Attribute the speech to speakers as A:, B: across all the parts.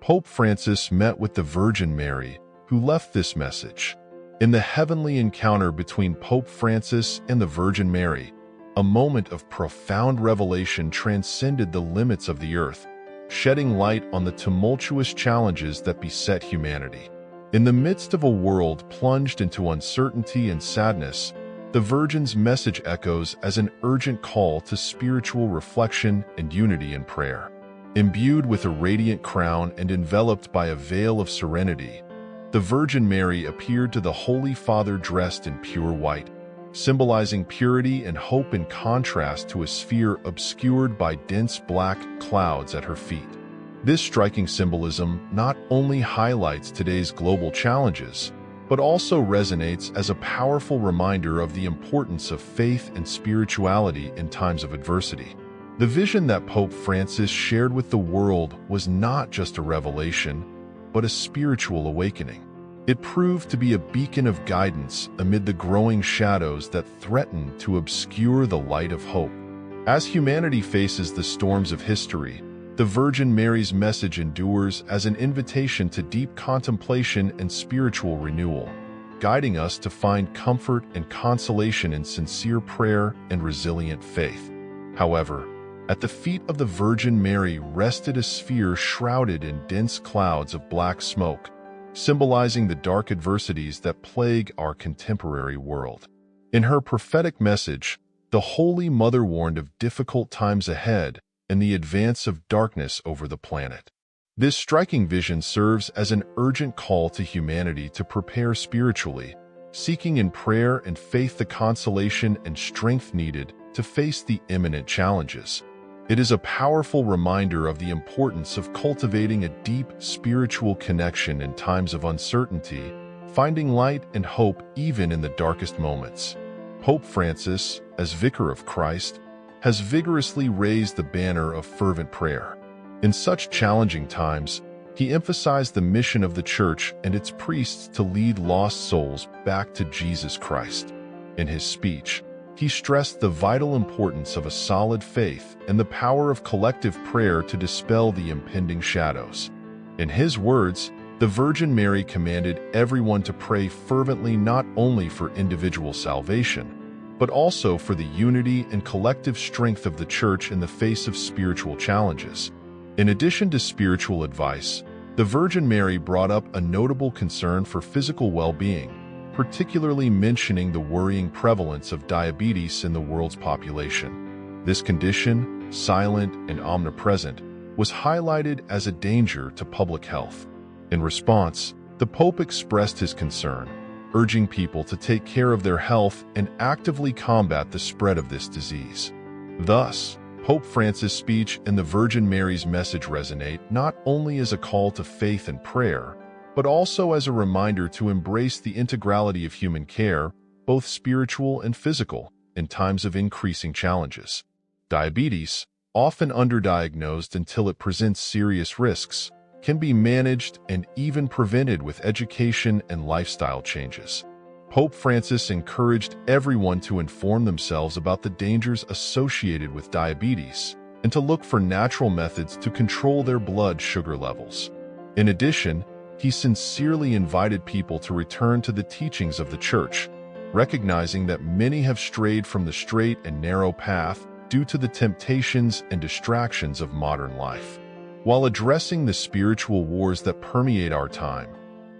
A: Pope Francis met with the Virgin Mary, who left this message. In the heavenly encounter between Pope Francis and the Virgin Mary, a moment of profound revelation transcended the limits of the earth, shedding light on the tumultuous challenges that beset humanity. In the midst of a world plunged into uncertainty and sadness, the Virgin's message echoes as an urgent call to spiritual reflection and unity in prayer. Imbued with a radiant crown and enveloped by a veil of serenity, the Virgin Mary appeared to the Holy Father dressed in pure white, symbolizing purity and hope in contrast to a sphere obscured by dense black clouds at her feet. This striking symbolism not only highlights today's global challenges, but also resonates as a powerful reminder of the importance of faith and spirituality in times of adversity. The vision that Pope Francis shared with the world was not just a revelation, but a spiritual awakening. It proved to be a beacon of guidance amid the growing shadows that threatened to obscure the light of hope. As humanity faces the storms of history, the Virgin Mary's message endures as an invitation to deep contemplation and spiritual renewal, guiding us to find comfort and consolation in sincere prayer and resilient faith. However, at the feet of the Virgin Mary rested a sphere shrouded in dense clouds of black smoke, symbolizing the dark adversities that plague our contemporary world. In her prophetic message, the Holy Mother warned of difficult times ahead and the advance of darkness over the planet. This striking vision serves as an urgent call to humanity to prepare spiritually, seeking in prayer and faith the consolation and strength needed to face the imminent challenges. It is a powerful reminder of the importance of cultivating a deep spiritual connection in times of uncertainty, finding light and hope even in the darkest moments. Pope Francis, as Vicar of Christ, has vigorously raised the banner of fervent prayer. In such challenging times, he emphasized the mission of the Church and its priests to lead lost souls back to Jesus Christ. In his speech, he stressed the vital importance of a solid faith and the power of collective prayer to dispel the impending shadows. In his words, the Virgin Mary commanded everyone to pray fervently not only for individual salvation, but also for the unity and collective strength of the Church in the face of spiritual challenges. In addition to spiritual advice, the Virgin Mary brought up a notable concern for physical well-being, particularly mentioning the worrying prevalence of diabetes in the world's population. This condition, silent and omnipresent, was highlighted as a danger to public health. In response, the Pope expressed his concern, urging people to take care of their health and actively combat the spread of this disease. Thus, Pope Francis' speech and the Virgin Mary's message resonate not only as a call to faith and prayer, but also as a reminder to embrace the integrality of human care, both spiritual and physical, in times of increasing challenges. Diabetes, often underdiagnosed until it presents serious risks, can be managed and even prevented with education and lifestyle changes. Pope Francis encouraged everyone to inform themselves about the dangers associated with diabetes and to look for natural methods to control their blood sugar levels. In addition, he sincerely invited people to return to the teachings of the Church, recognizing that many have strayed from the straight and narrow path due to the temptations and distractions of modern life. While addressing the spiritual wars that permeate our time,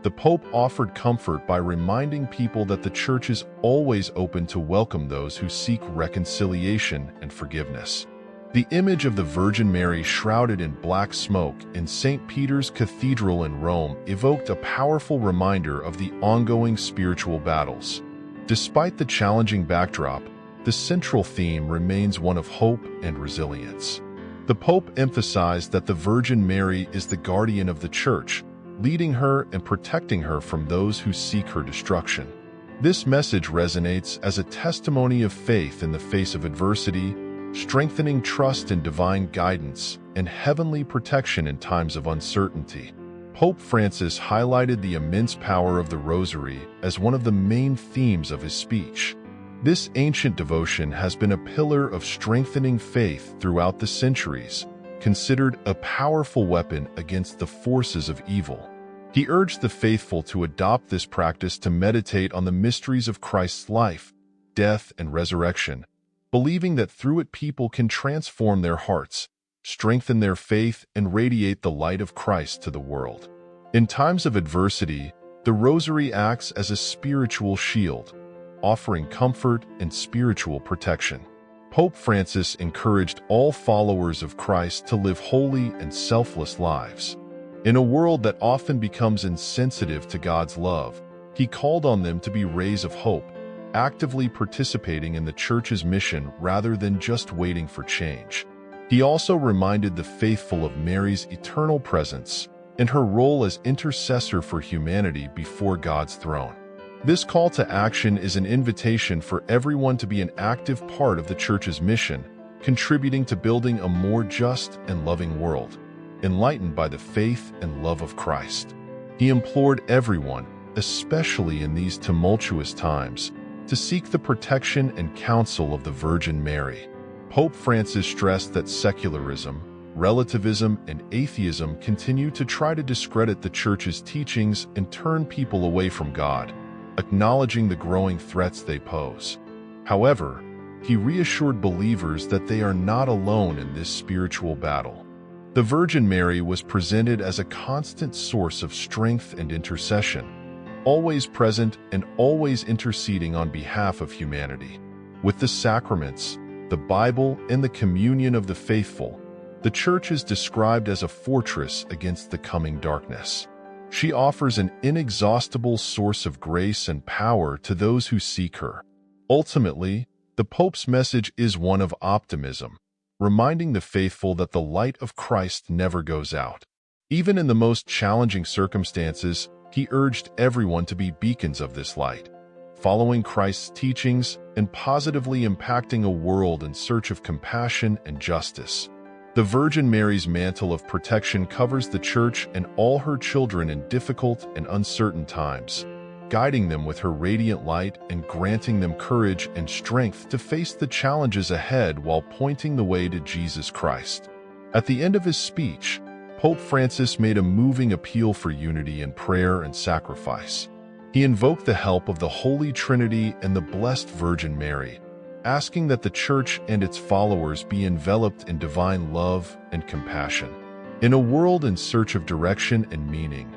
A: the Pope offered comfort by reminding people that the Church is always open to welcome those who seek reconciliation and forgiveness. The image of the Virgin Mary shrouded in black smoke in St. Peter's Cathedral in Rome evoked a powerful reminder of the ongoing spiritual battles. Despite the challenging backdrop, the central theme remains one of hope and resilience. The Pope emphasized that the Virgin Mary is the guardian of the Church, leading her and protecting her from those who seek her destruction. This message resonates as a testimony of faith in the face of adversity, strengthening trust in divine guidance and heavenly protection in times of uncertainty. Pope Francis highlighted the immense power of the Rosary as one of the main themes of his speech. This ancient devotion has been a pillar of strengthening faith throughout the centuries, considered a powerful weapon against the forces of evil. He urged the faithful to adopt this practice to meditate on the mysteries of Christ's life, death, and resurrection, believing that through it people can transform their hearts, strengthen their faith, and radiate the light of Christ to the world. In times of adversity, the Rosary acts as a spiritual shield, offering comfort and spiritual protection. Pope Francis encouraged all followers of Christ to live holy and selfless lives. In a world that often becomes insensitive to God's love, he called on them to be rays of hope, actively participating in the Church's mission rather than just waiting for change. He also reminded the faithful of Mary's eternal presence and her role as intercessor for humanity before God's throne. This call to action is an invitation for everyone to be an active part of the Church's mission, contributing to building a more just and loving world, enlightened by the faith and love of Christ. He implored everyone, especially in these tumultuous times, to seek the protection and counsel of the Virgin Mary. Pope Francis stressed that secularism, relativism, and atheism continue to try to discredit the Church's teachings and turn people away from God, acknowledging the growing threats they pose. However, he reassured believers that they are not alone in this spiritual battle. The Virgin Mary was presented as a constant source of strength and intercession, always present and always interceding on behalf of humanity. With the sacraments, the Bible, and the communion of the faithful, the Church is described as a fortress against the coming darkness. She offers an inexhaustible source of grace and power to those who seek her. Ultimately, the Pope's message is one of optimism, reminding the faithful that the light of Christ never goes out. Even in the most challenging circumstances, he urged everyone to be beacons of this light, following Christ's teachings and positively impacting a world in search of compassion and justice. The Virgin Mary's mantle of protection covers the Church and all her children in difficult and uncertain times, guiding them with her radiant light and granting them courage and strength to face the challenges ahead while pointing the way to Jesus Christ. At the end of his speech, Pope Francis made a moving appeal for unity in prayer and sacrifice. He invoked the help of the Holy Trinity and the Blessed Virgin Mary, asking that the Church and its followers be enveloped in divine love and compassion. In a world in search of direction and meaning,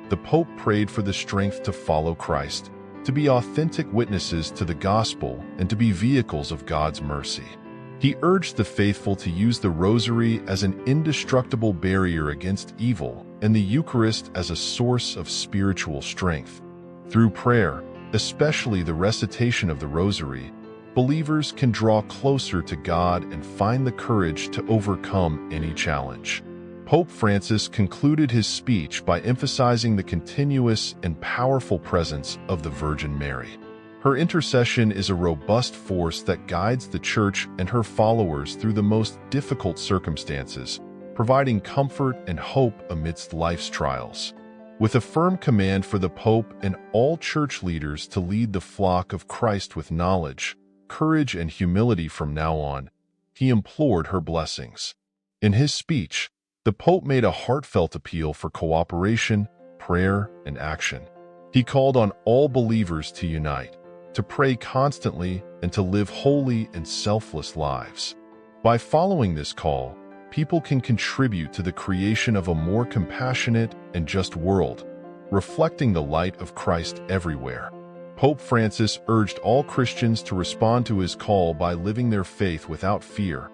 A: the Pope prayed for the strength to follow Christ, to be authentic witnesses to the gospel, and to be vehicles of God's mercy. He urged the faithful to use the Rosary as an indestructible barrier against evil and the Eucharist as a source of spiritual strength. Through prayer, especially the recitation of the Rosary, believers can draw closer to God and find the courage to overcome any challenge. Pope Francis concluded his speech by emphasizing the continuous and powerful presence of the Virgin Mary. Her intercession is a robust force that guides the Church and her followers through the most difficult circumstances, providing comfort and hope amidst life's trials. With a firm command for the Pope and all Church leaders to lead the flock of Christ with knowledge, courage, and humility from now on, he implored her blessings. In his speech, the Pope made a heartfelt appeal for cooperation, prayer, and action. He called on all believers to unite, to pray constantly, and to live holy and selfless lives. By following this call, people can contribute to the creation of a more compassionate and just world, reflecting the light of Christ everywhere. Pope Francis urged all Christians to respond to his call by living their faith without fear,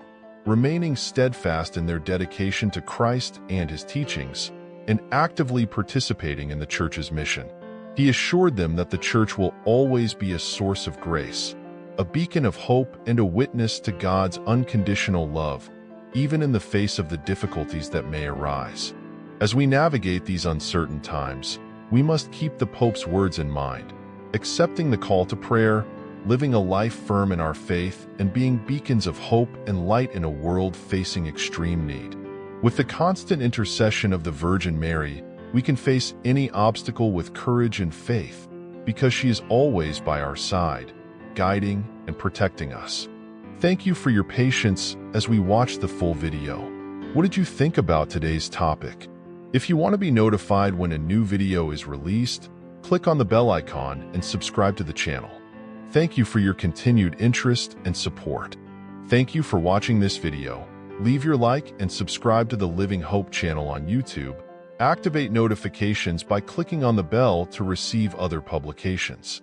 A: remaining steadfast in their dedication to Christ and his teachings, and actively participating in the Church's mission. He assured them that the Church will always be a source of grace, a beacon of hope, and a witness to God's unconditional love, even in the face of the difficulties that may arise. As we navigate these uncertain times, we must keep the Pope's words in mind, accepting the call to prayer, living a life firm in our faith, and being beacons of hope and light in a world facing extreme need. With the constant intercession of the Virgin Mary, we can face any obstacle with courage and faith, because she is always by our side, guiding and protecting us. Thank you for your patience as we watch the full video. What did you think about today's topic? If you want to be notified when a new video is released, click on the bell icon and subscribe to the channel. Thank you for your continued interest and support. Thank you for watching this video. Leave your like and subscribe to the Living Hope channel on YouTube. Activate notifications by clicking on the bell to receive other publications.